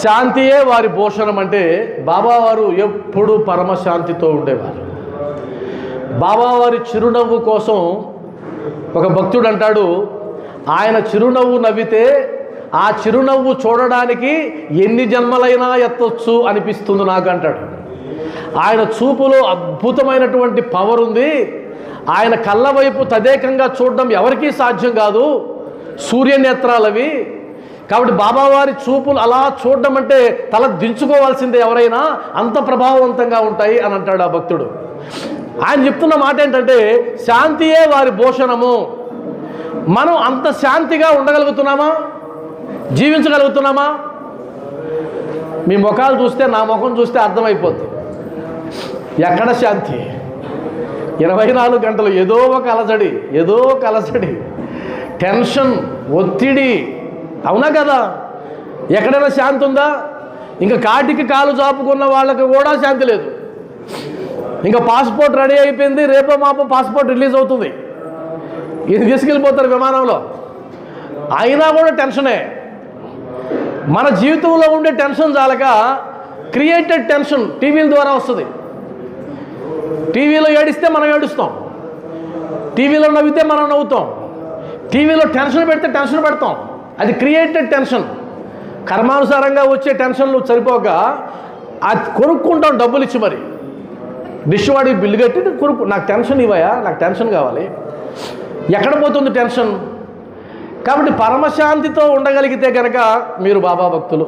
శాంతియే వారి భూషణం అంటే బాబావారు ఎప్పుడూ పరమశాంతితో ఉండేవారు. బాబావారి చిరునవ్వు కోసం ఒక భక్తుడు అంటాడు, ఆయన చిరునవ్వు నవ్వితే ఆ చిరునవ్వు చూడడానికి ఎన్ని జన్మలైనా ఎత్తొచ్చు అనిపిస్తుంది నాకు అంటాడు. ఆయన చూపులో అద్భుతమైనటువంటి పవర్ ఉంది. ఆయన కళ్ళ వైపు తదేకంగా చూడడం ఎవరికీ సాధ్యం కాదు, సూర్యనేత్రాలవి. కాబట్టి బాబావారి చూపులు అలా చూడడం అంటే తల దించుకోవాల్సిందే ఎవరైనా, అంత ప్రభావవంతంగా ఉంటాయి అని అంటాడు ఆ భక్తుడు. ఆయన చెప్తున్న మాట ఏంటంటే శాంతియే వారి భూషణము. మనం అంత శాంతిగా ఉండగలుగుతున్నామా, జీవించగలుగుతున్నామా? మీ ముఖాలు చూస్తే, నా ముఖం చూస్తే అర్థమైపోద్ది ఎక్కడ శాంతి. 24 గంటలు ఏదో ఒక అలజడి, టెన్షన్, ఒత్తిడి, అవునా కదా? ఎక్కడైనా శాంతి ఉందా? ఇంకా కాటికి కాలు చాపుకున్న వాళ్ళకి కూడా శాంతి లేదు. ఇంకా పాస్పోర్ట్ రెడీ అయిపోయింది, రేపో మాపో పాస్పోర్ట్ రిలీజ్ అవుతుంది, ఇది తీసుకెళ్ళిపోతారు విమానంలో, అయినా కూడా టెన్షనే. మన జీవితంలో ఉండే టెన్షన్ చాలక క్రియేటెడ్ టెన్షన్ టీవీల ద్వారా వస్తుంది. టీవీలో ఏడిస్తే మనం ఏడుస్తాం, టీవీలో నవ్వితే మనం నవ్వుతాం, టీవీలో టెన్షన్ పెడితే టెన్షన్ పెడతాం. అది క్రియేటెడ్ టెన్షన్. కర్మానుసారంగా వచ్చే టెన్షన్లు సరిపోక అది కొనుక్కుంటాం డబ్బులు ఇచ్చి. మరి డిష్ వాడికి బిల్లు కట్టి నాకు టెన్షన్ ఇవ్వయా, నాకు టెన్షన్ కావాలి. ఎక్కడ పోతుంది టెన్షన్? కాబట్టి పరమశాంతితో ఉండగలిగితే కనుక మీరు బాబా భక్తులు.